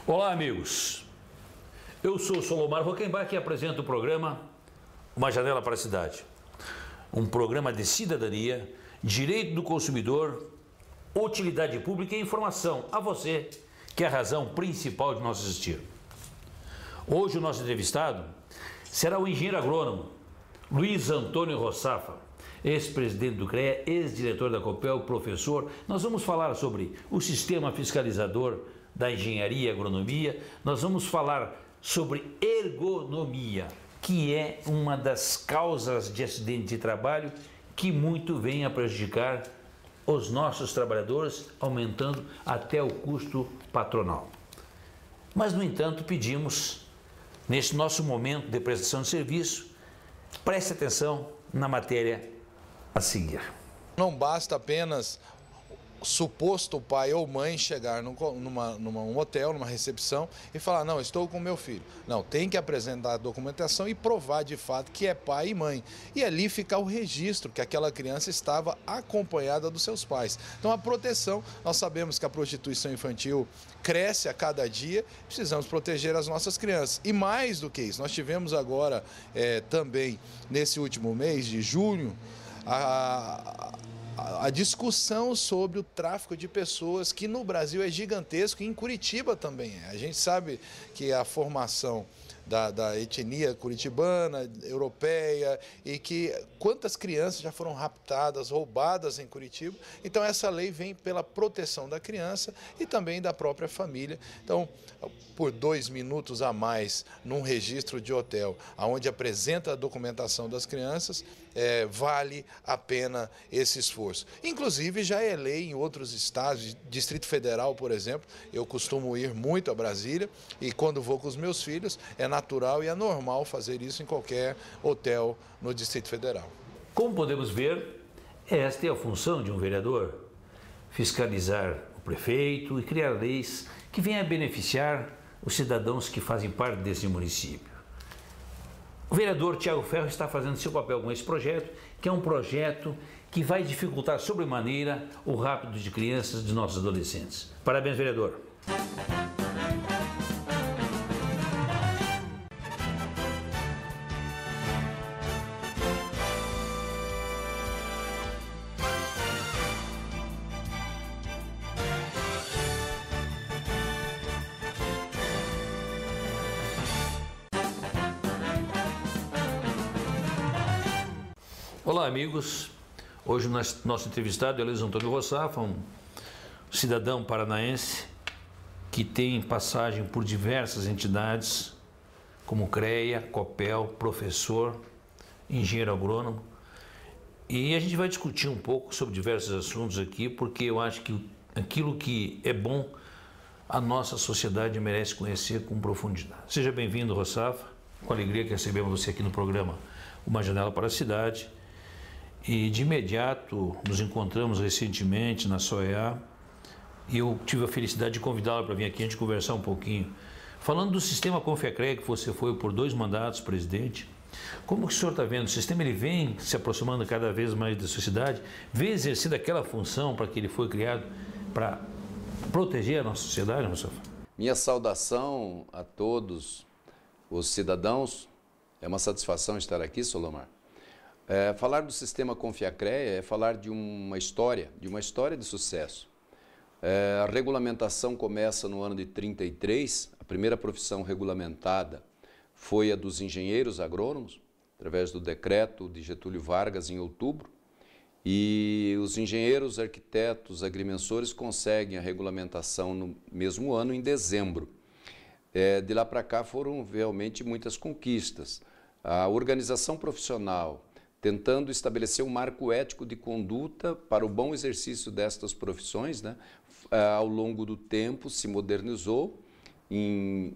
Olá, amigos. Eu sou Solomar Rockenbach e apresento o programa Uma Janela para a Cidade. Um programa de cidadania, direito do consumidor, utilidade pública e informação a você, que é a razão principal de nosso existir. Hoje o nosso entrevistado será o engenheiro agrônomo Luiz Antônio Rossafa, ex-presidente do CREA, ex-diretor da Copel, professor. Nós vamos falar sobre o sistema fiscalizador da engenharia e agronomia. Nós vamos falar sobre ergonomia, que é uma das causas de acidente de trabalho que muito vem a prejudicar os nossos trabalhadores, aumentando até o custo patronal. Mas, no entanto, pedimos, neste nosso momento de prestação de serviço, preste atenção na matéria a seguir. Não basta apenas suposto pai ou mãe chegar num hotel, numa recepção e falar: não, estou com meu filho. Não, tem que apresentar a documentação e provar de fato que é pai e mãe. E ali fica o registro que aquela criança estava acompanhada dos seus pais. Então a proteção, nós sabemos que a prostituição infantil cresce a cada dia, precisamos proteger as nossas crianças. E mais do que isso, nós tivemos agora também, nesse último mês de junho, a discussão sobre o tráfico de pessoas, que no Brasil é gigantesco e em Curitiba também é. A gente sabe que a formação da etnia curitibana, europeia, e que quantas crianças já foram raptadas, roubadas em Curitiba. Então essa lei vem pela proteção da criança e também da própria família. Então, por 2 minutos a mais num registro de hotel, onde apresenta a documentação das crianças, vale a pena esse esforço. Inclusive já é lei em outros estados, Distrito Federal, por exemplo. Eu costumo ir muito a Brasília e quando vou com os meus filhos é natural e é normal fazer isso em qualquer hotel no Distrito Federal. Como podemos ver, esta é a função de um vereador: fiscalizar o prefeito e criar leis que venham a beneficiar os cidadãos que fazem parte desse município. O vereador Tiago Ferro está fazendo seu papel com esse projeto, que é um projeto que vai dificultar sobremaneira o rapto de crianças de nossos adolescentes. Parabéns, vereador. Olá, amigos. Hoje o nosso entrevistado é Luiz Antônio Rossafa, um cidadão paranaense que tem passagem por diversas entidades, como CREA, Copel, professor, engenheiro agrônomo. E a gente vai discutir um pouco sobre diversos assuntos aqui, porque eu acho que aquilo que é bom, a nossa sociedade merece conhecer com profundidade. Seja bem-vindo, Rossafa. Com alegria que recebemos você aqui no programa Uma Janela para a Cidade. E de imediato nos encontramos recentemente na SOEA e eu tive a felicidade de convidá-la para vir aqui a gente conversar um pouquinho. Falando do sistema Confiacre, que você foi por 2 mandatos presidente, como que o senhor está vendo? O sistema ele vem se aproximando cada vez mais da sociedade, vem exercendo aquela função para que ele foi criado para proteger a nossa sociedade, Rossafa? Minha saudação a todos os cidadãos. É uma satisfação estar aqui, Solomar. Falar do sistema Confiacre é falar de uma história de sucesso. A regulamentação começa no ano de 1933, a primeira profissão regulamentada foi a dos engenheiros agrônomos, através do decreto de Getúlio Vargas em outubro, e os engenheiros, arquitetos, agrimensores conseguem a regulamentação no mesmo ano, em dezembro. De lá para cá foram realmente muitas conquistas. A organização profissional, tentando estabelecer um marco ético de conduta para o bom exercício destas profissões, né? Ao longo do tempo se modernizou.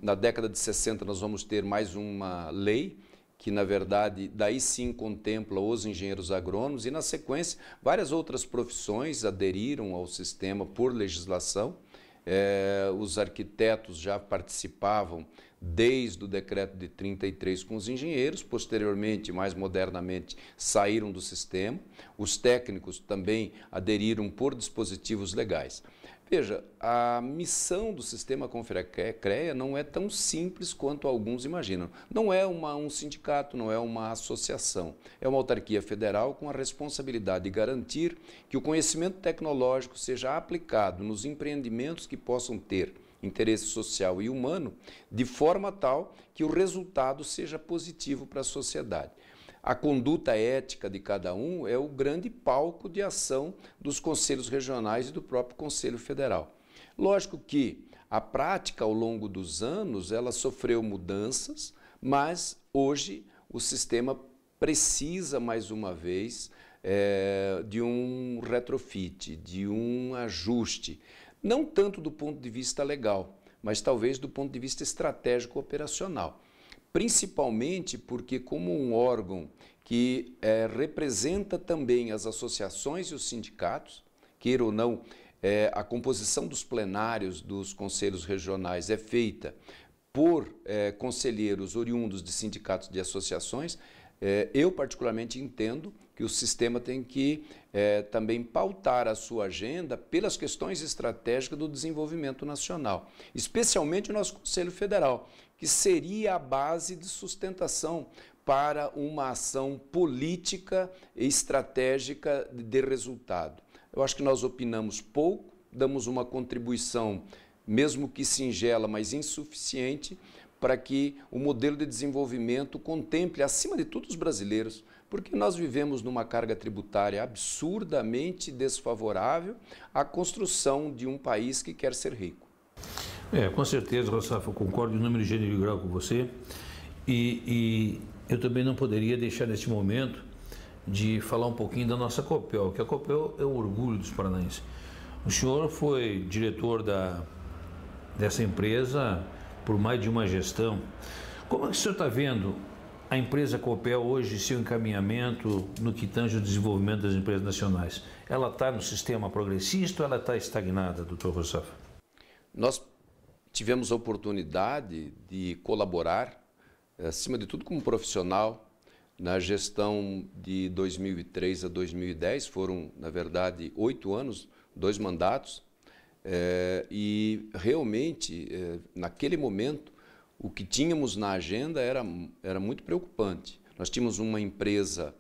Na década de 60 nós vamos ter mais uma lei que, na verdade, daí sim contempla os engenheiros agrônomos e, na sequência, várias outras profissões aderiram ao sistema por legislação. Os arquitetos já participavam desde o decreto de 1933 com os engenheiros, posteriormente, mais modernamente, saíram do sistema. Os técnicos também aderiram por dispositivos legais. Veja, a missão do sistema Confecrea não é tão simples quanto alguns imaginam. Não é um sindicato, não é uma associação. É uma autarquia federal com a responsabilidade de garantir que o conhecimento tecnológico seja aplicado nos empreendimentos que possam ter interesse social e humano, de forma tal que o resultado seja positivo para a sociedade. A conduta ética de cada um é o grande palco de ação dos conselhos regionais e do próprio Conselho Federal. Lógico que a prática ao longo dos anos ela sofreu mudanças, mas hoje o sistema precisa mais uma vez de um retrofit, de um ajuste, não tanto do ponto de vista legal, mas talvez do ponto de vista estratégico operacional. Principalmente porque, como um órgão que representa também as associações e os sindicatos, queira ou não, a composição dos plenários dos conselhos regionais é feita por conselheiros oriundos de sindicatos de associações, eu particularmente entendo que o sistema tem que também pautar a sua agenda pelas questões estratégicas do desenvolvimento nacional, especialmente o nosso Conselho Federal, que seria a base de sustentação para uma ação política e estratégica de resultado. Eu acho que nós opinamos pouco, damos uma contribuição, mesmo que singela, mas insuficiente, para que o modelo de desenvolvimento contemple, acima de tudo, os brasileiros, porque nós vivemos numa carga tributária absurdamente desfavorável à construção de um país que quer ser rico. Com certeza, Rossafo, eu concordo em número, gênero e grau com você. E eu também não poderia deixar neste momento de falar um pouquinho da nossa Copel, que a Copel é o orgulho dos paranaenses. O senhor foi diretor dessa empresa por mais de uma gestão. Como é que o senhor está vendo a empresa Copel hoje e seu encaminhamento no que tange o desenvolvimento das empresas nacionais? Ela está no sistema progressista ou ela está estagnada, doutor Rossafo? Nós tivemos a oportunidade de colaborar, acima de tudo como profissional, na gestão de 2003 a 2010, foram, na verdade, 8 anos, 2 mandatos, e realmente, naquele momento, o que tínhamos na agenda era muito preocupante. Nós tínhamos uma empresa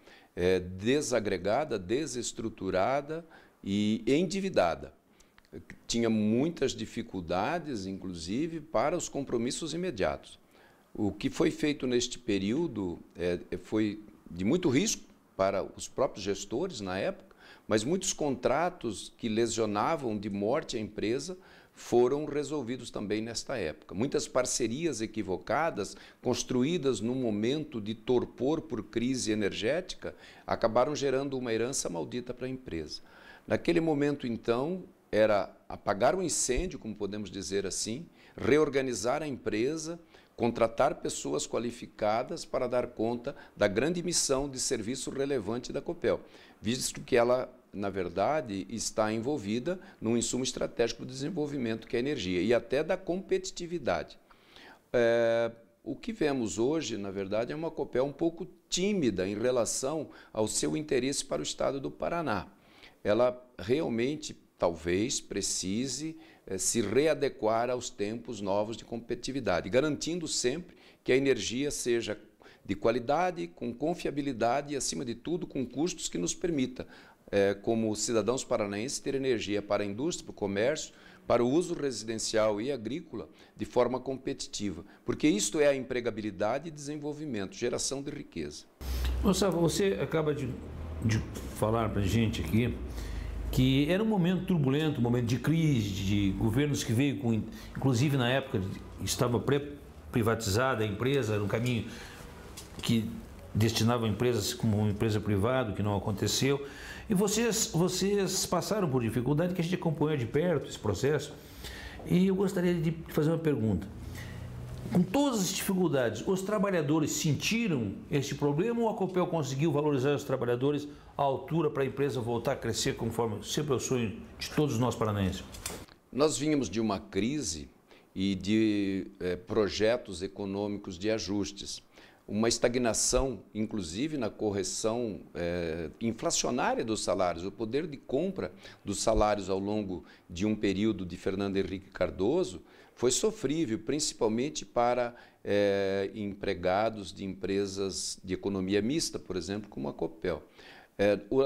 desagregada, desestruturada e endividada. Tinha muitas dificuldades, inclusive, para os compromissos imediatos. O que foi feito neste período foi de muito risco para os próprios gestores na época, mas muitos contratos que lesionavam de morte a empresa foram resolvidos também nesta época. Muitas parcerias equivocadas, construídas num momento de torpor por crise energética, acabaram gerando uma herança maldita para a empresa. Naquele momento, então, era apagar o incêndio, como podemos dizer assim, reorganizar a empresa, contratar pessoas qualificadas para dar conta da grande missão de serviço relevante da Copel, visto que ela, na verdade, está envolvida num insumo estratégico do desenvolvimento, que é a energia, e até da competitividade. O que vemos hoje, na verdade, é uma Copel um pouco tímida em relação ao seu interesse para o estado do Paraná. Ela realmente talvez precise se readequar aos tempos novos de competitividade, garantindo sempre que a energia seja de qualidade, com confiabilidade e, acima de tudo, com custos que nos permita, como cidadãos paranaenses, ter energia para a indústria, para o comércio, para o uso residencial e agrícola de forma competitiva, porque isto é a empregabilidade e desenvolvimento, geração de riqueza. Moçada, você acaba de falar para a gente aqui que era um momento turbulento, um momento de crise, de governos que veio com, inclusive na época estava privatizada a empresa, era um caminho que destinava empresas como uma empresa privada, que não aconteceu. E vocês passaram por dificuldade que a gente acompanhou de perto esse processo. E eu gostaria de fazer uma pergunta. Com todas as dificuldades, os trabalhadores sentiram esse problema ou a Copel conseguiu valorizar os trabalhadores à altura para a empresa voltar a crescer conforme sempre é o sonho de todos nós paranaenses? Nós vínhamos de uma crise e de projetos econômicos de ajustes. uma estagnação, inclusive na correção inflacionária dos salários. O poder de compra dos salários ao longo de um período de Fernando Henrique Cardoso foi sofrível, principalmente para empregados de empresas de economia mista, por exemplo, como a Copel.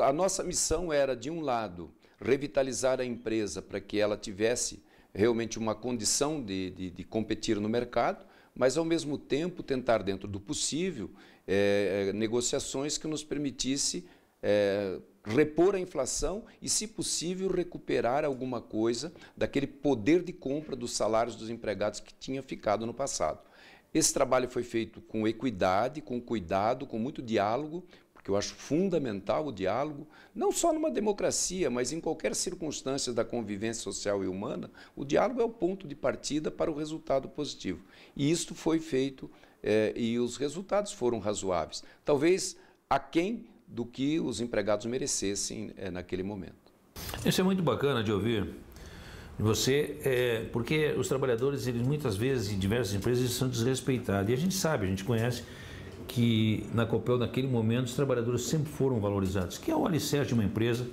A nossa missão era, de um lado, revitalizar a empresa para que ela tivesse realmente uma condição de competir no mercado, mas, ao mesmo tempo, tentar, dentro do possível, negociações que nos permitisse repor a inflação e, se possível, recuperar alguma coisa daquele poder de compra dos salários dos empregados que tinha ficado no passado. Esse trabalho foi feito com equidade, com cuidado, com muito diálogo, porque eu acho fundamental o diálogo, não só numa democracia, mas em qualquer circunstância da convivência social e humana, o diálogo é o ponto de partida para o resultado positivo. E isto foi feito e os resultados foram razoáveis. Talvez aquém do que os empregados merecessem naquele momento. Isso é muito bacana de ouvir de você, porque os trabalhadores, eles muitas vezes, em diversas empresas, são desrespeitados. E a gente sabe, a gente conhece que na Copel, naquele momento, os trabalhadores sempre foram valorizados, que é o alicerce de uma empresa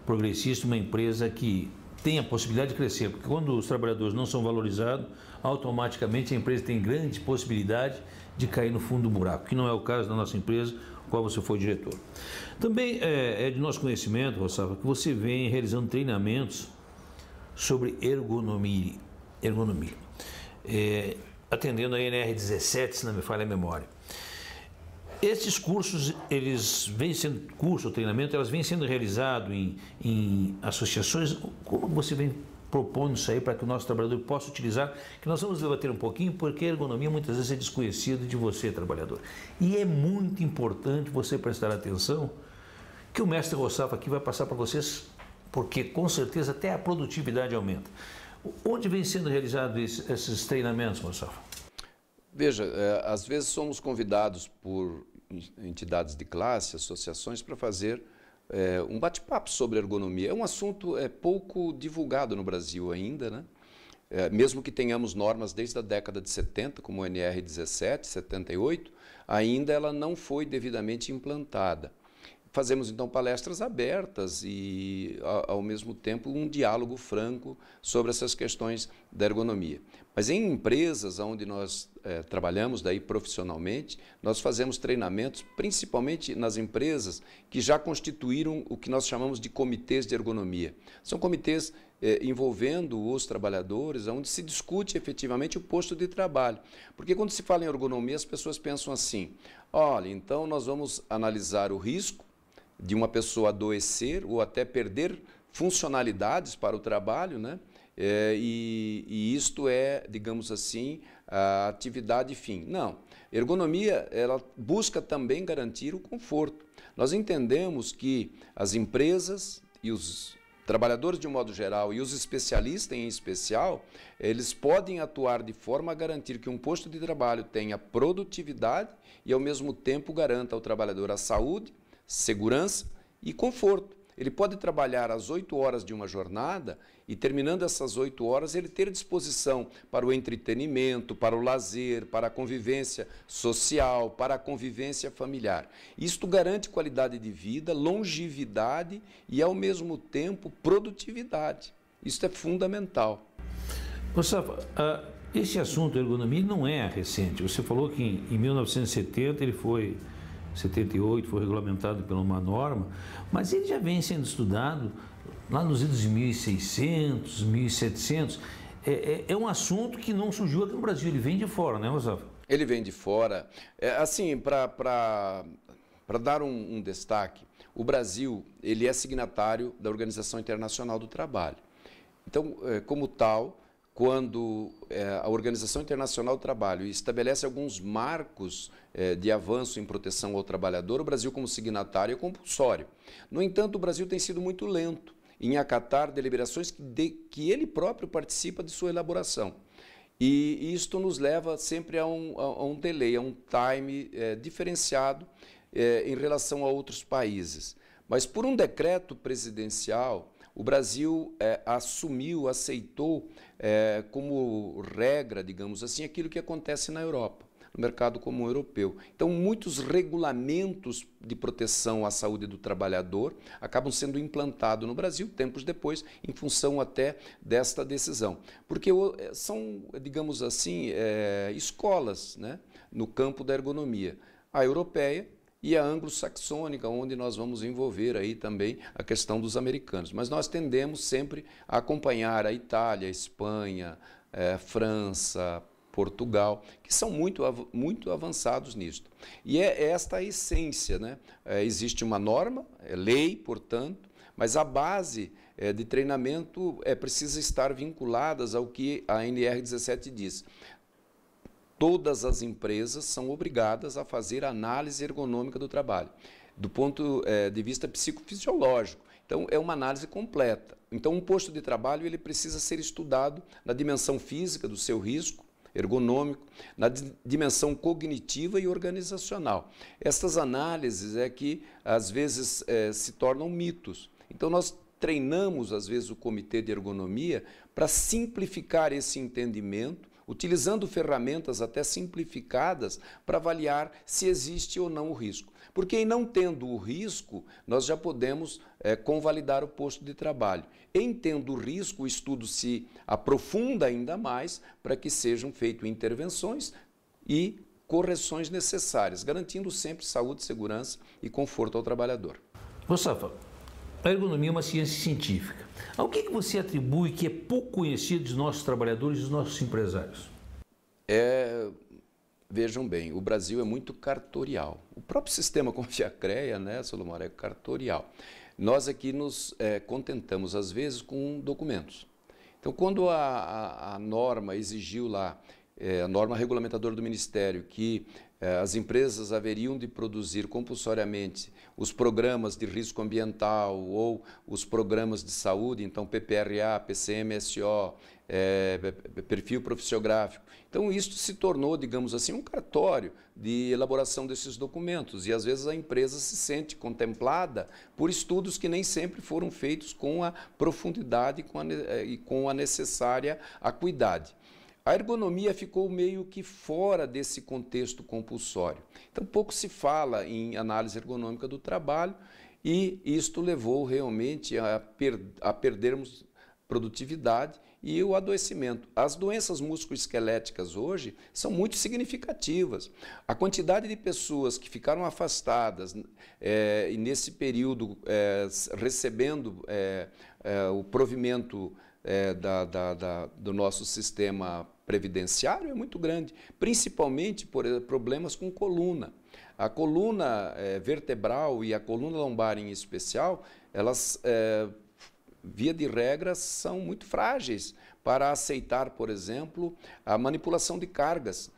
progressista, uma empresa que tem a possibilidade de crescer, porque quando os trabalhadores não são valorizados, automaticamente a empresa tem grande possibilidade de cair no fundo do buraco, que não é o caso da nossa empresa, qual você foi diretor. Também é de nosso conhecimento, Roçava, que você vem realizando treinamentos sobre ergonomia, atendendo a NR17, se não me falha a memória. Esses cursos, curso ou treinamento, elas vêm sendo realizados em associações. Como você vem propondo isso aí para que o nosso trabalhador possa utilizar? Que nós vamos debater um pouquinho, porque a ergonomia muitas vezes é desconhecida de você, trabalhador. E é muito importante você prestar atenção que o mestre Roçava aqui vai passar para vocês, porque com certeza até a produtividade aumenta. Onde vem sendo realizados esses treinamentos, Roçava? Veja, às vezes somos convidados por entidades de classe, associações, para fazer um bate-papo sobre ergonomia. É um assunto pouco divulgado no Brasil ainda, né? Mesmo que tenhamos normas desde a década de 70, como o NR17, 78, ainda ela não foi devidamente implantada. Fazemos, então, palestras abertas e, ao mesmo tempo, um diálogo franco sobre essas questões da ergonomia. Mas em empresas onde nós trabalhamos daí profissionalmente, nós fazemos treinamentos, principalmente nas empresas que já constituíram o que nós chamamos de comitês de ergonomia. São comitês envolvendo os trabalhadores, onde se discute efetivamente o posto de trabalho. Porque quando se fala em ergonomia, as pessoas pensam assim: olha, então nós vamos analisar o risco de uma pessoa adoecer ou até perder funcionalidades para o trabalho, né? E isto é, digamos assim, a atividade fim. Não, ergonomia, ela busca também garantir o conforto. Nós entendemos que as empresas e os trabalhadores de um modo geral e os especialistas em especial, eles podem atuar de forma a garantir que um posto de trabalho tenha produtividade e, ao mesmo tempo, garanta ao trabalhador a saúde, segurança e conforto. Ele pode trabalhar às 8 horas de uma jornada e, terminando essas 8 horas, ele ter disposição para o entretenimento, para o lazer, para a convivência social, para a convivência familiar. Isto garante qualidade de vida, longevidade e, ao mesmo tempo, produtividade. Isso é fundamental. Roçava, esse assunto, ergonomia, não é recente. Você falou que em 1970 ele foi... 78 foi regulamentado por uma norma, mas ele já vem sendo estudado lá nos idos de 1600, 1700. É um assunto que não surgiu aqui no Brasil, ele vem de fora, né, Roçava? Ele vem de fora. Assim, para dar um destaque, o Brasil ele é signatário da Organização Internacional do Trabalho. Então, como tal, quando a Organização Internacional do Trabalho estabelece alguns marcos de avanço em proteção ao trabalhador, o Brasil, como signatário, é compulsório. No entanto, o Brasil tem sido muito lento em acatar deliberações que ele próprio participa de sua elaboração. E isto nos leva sempre a um delay, a um time diferenciado em relação a outros países. Mas, por um decreto presidencial, o Brasil aceitou como regra, digamos assim, aquilo que acontece na Europa. no mercado comum europeu. Então, muitos regulamentos de proteção à saúde do trabalhador acabam sendo implantados no Brasil, tempos depois, em função até desta decisão. Porque são, digamos assim, escolas, né, no campo da ergonomia. A europeia e a anglo-saxônica, onde nós vamos envolver aí também a questão dos americanos. Mas nós tendemos sempre a acompanhar a Itália, a Espanha, França, Portugal, que são muito avançados nisto. E é esta a essência, né? Existe uma norma, é lei, portanto, mas a base de treinamento precisa estar vinculadas ao que a NR17 diz. Todas as empresas são obrigadas a fazer análise ergonômica do trabalho, do ponto de vista psicofisiológico. Então, é uma análise completa. Então, um posto de trabalho ele precisa ser estudado na dimensão física do seu risco ergonômico, na dimensão cognitiva e organizacional. Estas análises é que, às vezes, se tornam mitos. Então, nós treinamos, às vezes, o comitê de ergonomia para simplificar esse entendimento, utilizando ferramentas até simplificadas para avaliar se existe ou não o risco. Porque, em não tendo o risco, nós já podemos convalidar o posto de trabalho. Em tendo o risco, o estudo se aprofunda ainda mais para que sejam feitas intervenções e correções necessárias, garantindo sempre saúde, segurança e conforto ao trabalhador. Wasafa, a ergonomia é uma ciência científica. Ao que você atribui que é pouco conhecido dos nossos trabalhadores e dos nossos empresários? Vejam bem, o Brasil é muito cartorial. O próprio sistema Confiacrea, né, Solomar, é cartorial. Nós aqui nos contentamos, às vezes, com documentos. Então, quando a norma exigiu lá, a norma regulamentadora do Ministério, que as empresas haveriam de produzir compulsoriamente os programas de risco ambiental ou os programas de saúde, então PPRA, PCMSO, perfil profissiográfico. Então, isso se tornou, digamos assim, um cartório de elaboração desses documentos e, às vezes, a empresa se sente contemplada por estudos que nem sempre foram feitos com a profundidade e com a necessária acuidade. A ergonomia ficou meio que fora desse contexto compulsório. Então, pouco se fala em análise ergonômica do trabalho e isto levou realmente a perdermos produtividade e o adoecimento. As doenças musculoesqueléticas hoje são muito significativas. A quantidade de pessoas que ficaram afastadas e nesse período recebendo o provimento do nosso sistema previdenciário é muito grande, principalmente por problemas com coluna. A coluna vertebral e a coluna lombar em especial, elas, via de regra, são muito frágeis para aceitar, por exemplo, a manipulação de cargas.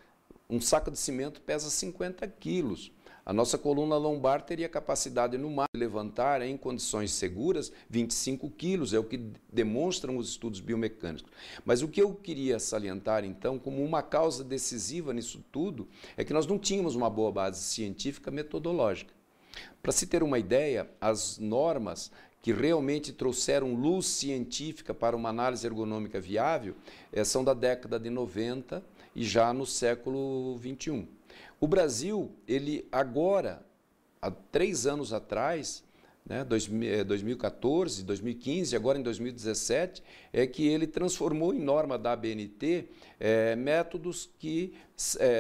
Um saco de cimento pesa 50 quilos. A nossa coluna lombar teria capacidade no máximo de levantar em condições seguras 25 quilos, é o que demonstram os estudos biomecânicos. Mas o que eu queria salientar, então, como uma causa decisiva nisso tudo, é que nós não tínhamos uma boa base científica metodológica. Para se ter uma ideia, as normas que realmente trouxeram luz científica para uma análise ergonômica viável são da década de 90 e já no século XXI. O Brasil, ele agora, há 3 anos atrás, né, 2014, 2015, agora em 2017, é que ele transformou em norma da ABNT métodos que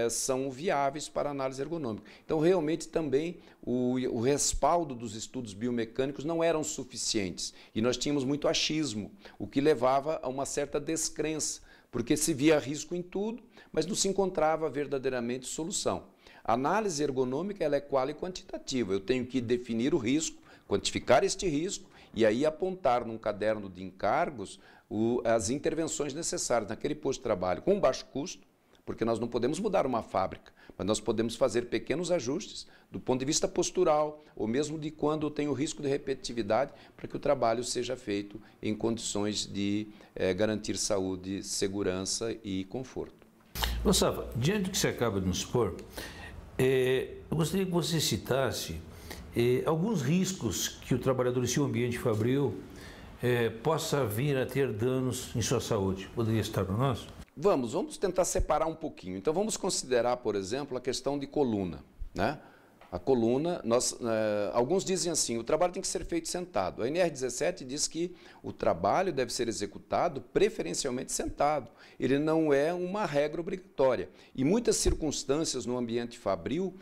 são viáveis para análise ergonômica. Então, realmente, também o respaldo dos estudos biomecânicos não eram suficientes e nós tínhamos muito achismo, o que levava a uma certa descrença, porque se via risco em tudo, mas não se encontrava verdadeiramente solução. A análise ergonômica ela é qual e quantitativa. Eu tenho que definir o risco, quantificar este risco e aí apontar num caderno de encargos as intervenções necessárias naquele posto de trabalho com baixo custo, porque nós não podemos mudar uma fábrica, mas nós podemos fazer pequenos ajustes do ponto de vista postural ou mesmo de quando eu tenho risco de repetitividade para que o trabalho seja feito em condições de garantir saúde, segurança e conforto. Wasafa, diante do que você acaba de nos expor, eu gostaria que você citasse alguns riscos que o trabalhador em seu ambiente fabril possa vir a ter danos em sua saúde. Poderia citar para nós? Vamos tentar separar um pouquinho. Então, vamos considerar, por exemplo, a questão de coluna, né? A coluna, alguns dizem assim, o trabalho tem que ser feito sentado. A NR17 diz que o trabalho deve ser executado preferencialmente sentado. Ele não é uma regra obrigatória. E muitas circunstâncias no ambiente fabril,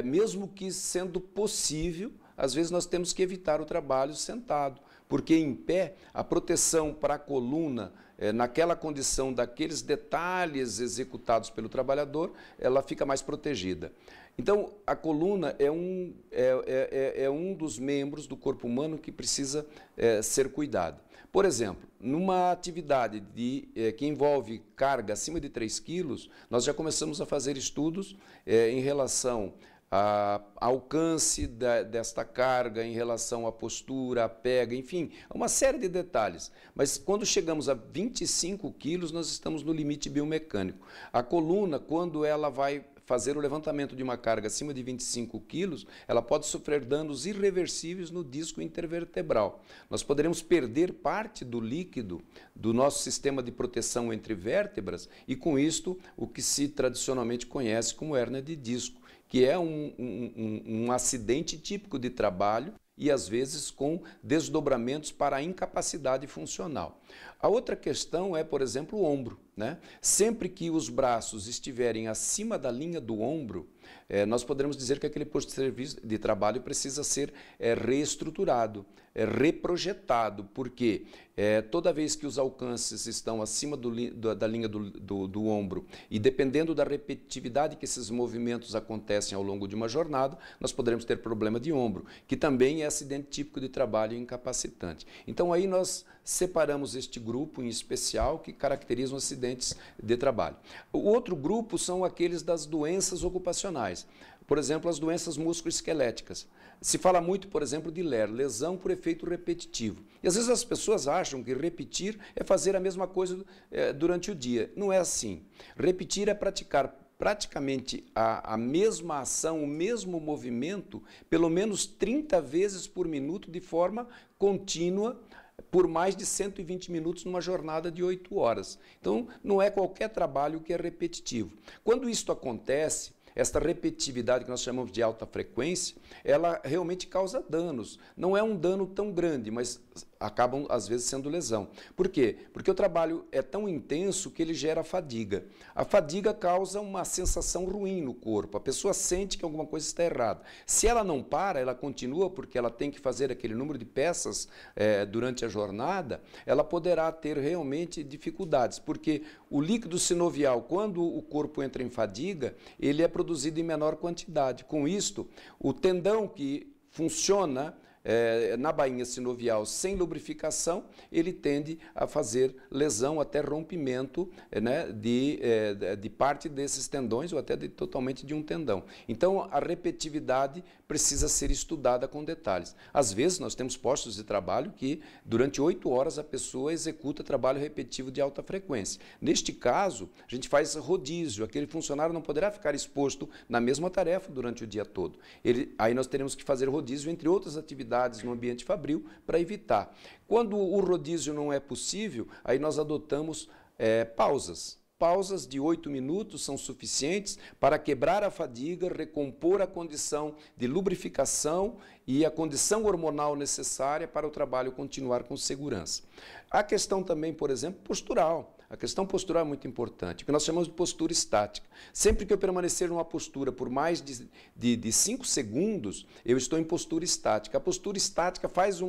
mesmo que sendo possível, às vezes nós temos que evitar o trabalho sentado, porque em pé a proteção para a coluna, naquela condição daqueles detalhes executados pelo trabalhador, ela fica mais protegida. Então, a coluna é um dos membros do corpo humano que precisa ser cuidado. Por exemplo, numa atividade que envolve carga acima de 3 quilos, nós já começamos a fazer estudos em relação ao alcance desta carga, em relação à postura, à pega, enfim, uma série de detalhes. Mas quando chegamos a 25 quilos, nós estamos no limite biomecânico. A coluna, quando ela vai fazer o levantamento de uma carga acima de 25 quilos, ela pode sofrer danos irreversíveis no disco intervertebral. Nós poderemos perder parte do líquido do nosso sistema de proteção entre vértebras e, com isto, o que se tradicionalmente conhece como hérnia de disco, que é um acidente típico de trabalho e, às vezes, com desdobramentos para a incapacidade funcional. A outra questão é, por exemplo, o ombro, né? Sempre que os braços estiverem acima da linha do ombro, nós poderemos dizer que aquele posto de serviço de trabalho precisa ser reestruturado, reprojetado, porque toda vez que os alcances estão acima da linha do ombro e dependendo da repetitividade que esses movimentos acontecem ao longo de uma jornada, nós poderemos ter problema de ombro, que também é acidente típico de trabalho incapacitante. Então aí nós separamos este grupo em especial que caracterizam acidentes de trabalho. O outro grupo são aqueles das doenças ocupacionais. Por exemplo, as doenças musculoesqueléticas. Se fala muito, por exemplo, de LER, lesão por efeito repetitivo. E às vezes as pessoas acham que repetir é fazer a mesma coisa durante o dia. Não é assim. Repetir é praticar praticamente a mesma ação, o mesmo movimento, pelo menos 30 vezes por minuto, de forma contínua, por mais de 120 minutos numa jornada de 8 horas. Então, não é qualquer trabalho que é repetitivo. Quando isso acontece, esta repetitividade que nós chamamos de alta frequência, ela realmente causa danos. Não é um dano tão grande, mas acabam, às vezes, sendo lesão. Por quê? Porque o trabalho é tão intenso que ele gera fadiga. A fadiga causa uma sensação ruim no corpo. A pessoa sente que alguma coisa está errada. Se ela não para, ela continua porque ela tem que fazer aquele número de peças durante a jornada, ela poderá ter realmente dificuldades, porque o líquido sinovial, quando o corpo entra em fadiga, ele é produzido em menor quantidade. Com isto, o tendão que funciona na bainha sinovial sem lubrificação, ele tende a fazer lesão, até rompimento de parte desses tendões ou até totalmente de um tendão. Então, a repetitividade precisa ser estudada com detalhes. Às vezes, nós temos postos de trabalho que, durante 8 horas, a pessoa executa trabalho repetitivo de alta frequência. Neste caso, a gente faz rodízio. Aquele funcionário não poderá ficar exposto na mesma tarefa durante o dia todo. Aí nós teremos que fazer rodízio entre outras atividades no ambiente fabril para evitar. Quando o rodízio não é possível, aí nós adotamos pausas. Pausas de 8 minutos são suficientes para quebrar a fadiga, recompor a condição de lubrificação e a condição hormonal necessária para o trabalho continuar com segurança. A questão também, por exemplo, postural. A questão postural é muito importante, o que nós chamamos de postura estática. Sempre que eu permanecer numa postura por mais de 5 segundos, eu estou em postura estática. A postura estática faz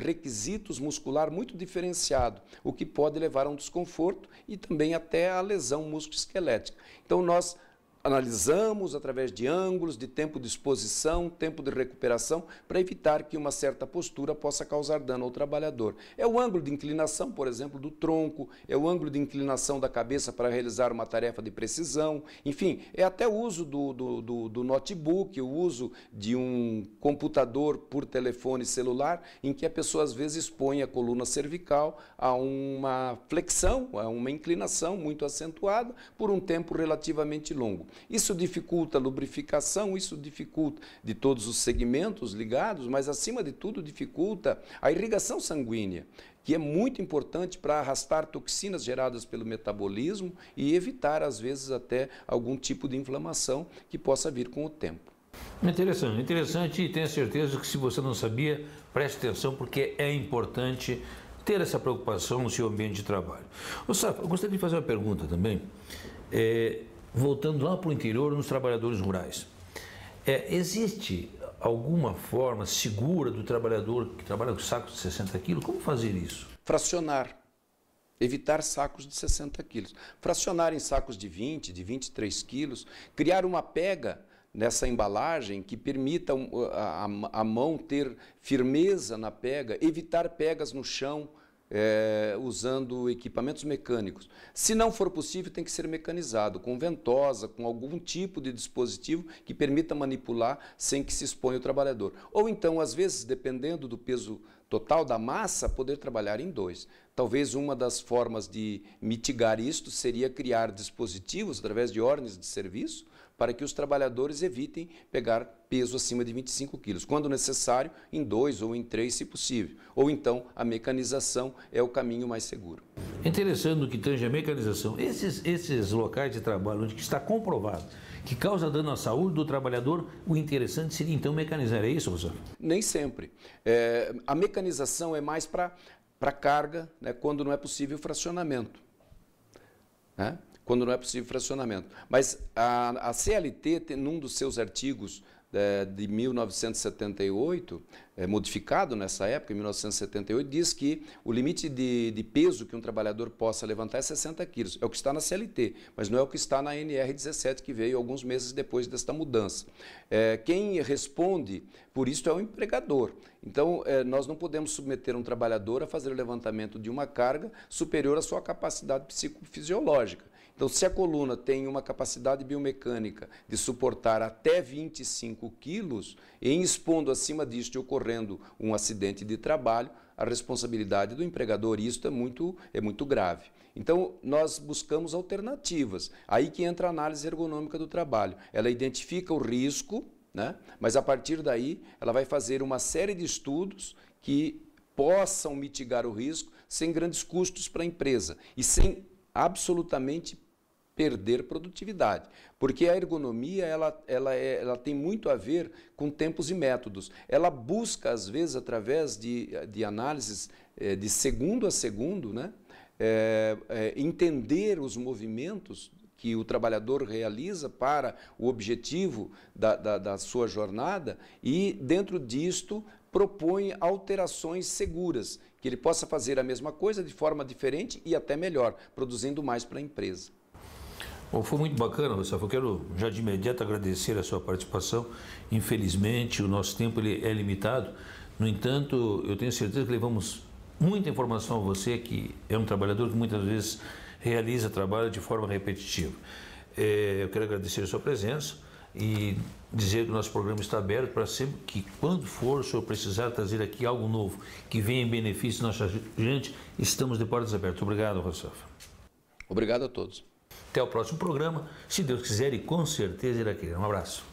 requisitos muscular muito diferenciado, o que pode levar a um desconforto e também até a lesão musculoesquelética. Então, nós analisamos através de ângulos, de tempo de exposição, tempo de recuperação, para evitar que uma certa postura possa causar dano ao trabalhador. É o ângulo de inclinação, por exemplo, do tronco, é o ângulo de inclinação da cabeça para realizar uma tarefa de precisão, enfim, é até o uso do notebook, o uso de um computador por telefone celular, em que a pessoa às vezes expõe a coluna cervical a uma flexão, a uma inclinação muito acentuada por um tempo relativamente longo. Isso dificulta a lubrificação, isso dificulta de todos os segmentos ligados, mas acima de tudo dificulta a irrigação sanguínea, que é muito importante para arrastar toxinas geradas pelo metabolismo e evitar, às vezes, até algum tipo de inflamação que possa vir com o tempo. Interessante e tenho certeza que se você não sabia, preste atenção porque é importante ter essa preocupação no seu ambiente de trabalho. Safa, eu gostaria de fazer uma pergunta também, voltando lá para o interior, nos trabalhadores rurais. Existe alguma forma segura do trabalhador que trabalha com sacos de 60 quilos? Como fazer isso? Fracionar. Evitar sacos de 60 quilos. Fracionar em sacos de 20, de 23 quilos. Criar uma pega nessa embalagem que permita a mão ter firmeza na pega, evitar pegas no chão, usando equipamentos mecânicos. Se não for possível, tem que ser mecanizado, com ventosa, com algum tipo de dispositivo que permita manipular sem que se exponha o trabalhador. Ou então, às vezes, dependendo do peso total da massa, poder trabalhar em dois. Talvez uma das formas de mitigar isto seria criar dispositivos, através de ordens de serviço, para que os trabalhadores evitem pegar peso acima de 25 quilos, quando necessário, em 2 ou em 3, se possível. Ou então, a mecanização é o caminho mais seguro. Interessante no que tange a mecanização. Esses locais de trabalho onde está comprovado que causa dano à saúde do trabalhador, o interessante seria então mecanizar, é isso, professor? Nem sempre. A mecanização é mais para carga, né, quando não é possível fracionamento. Né? Quando não é possível fracionamento. Mas a CLT, num dos seus artigos de 1978, modificado nessa época, em 1978, diz que o limite de peso que um trabalhador possa levantar é 60 quilos. É o que está na CLT, mas não é o que está na NR17, que veio alguns meses depois desta mudança. Quem responde por isso é o empregador. Então, nós não podemos submeter um trabalhador a fazer o levantamento de uma carga superior à sua capacidade psicofisiológica. Então, se a coluna tem uma capacidade biomecânica de suportar até 25 quilos, em expondo acima disto e ocorrendo um acidente de trabalho, a responsabilidade do empregador, isto é muito grave. Então, nós buscamos alternativas. Aí que entra a análise ergonômica do trabalho. Ela identifica o risco, né? Mas a partir daí ela vai fazer uma série de estudos que possam mitigar o risco sem grandes custos para a empresa e sem absolutamente perder produtividade, porque a ergonomia ela tem muito a ver com tempos e métodos. Ela busca, às vezes, através de análises de segundo a segundo, né, entender os movimentos que o trabalhador realiza para o objetivo da sua jornada e, dentro disto, propõe alterações seguras, que ele possa fazer a mesma coisa de forma diferente e até melhor, produzindo mais para a empresa. Bom, foi muito bacana, Gustavo. Eu quero já de imediato agradecer a sua participação. Infelizmente, o nosso tempo ele é limitado. No entanto, eu tenho certeza que levamos muita informação a você, que é um trabalhador que muitas vezes realiza trabalho de forma repetitiva. Eu quero agradecer a sua presença e dizer que o nosso programa está aberto para sempre que, quando for, o senhor precisar trazer aqui algo novo que venha em benefício da nossa gente, estamos de portas abertas. Obrigado, Gustavo. Obrigado a todos. Até o próximo programa, se Deus quiser, e com certeza irá querer. Um abraço.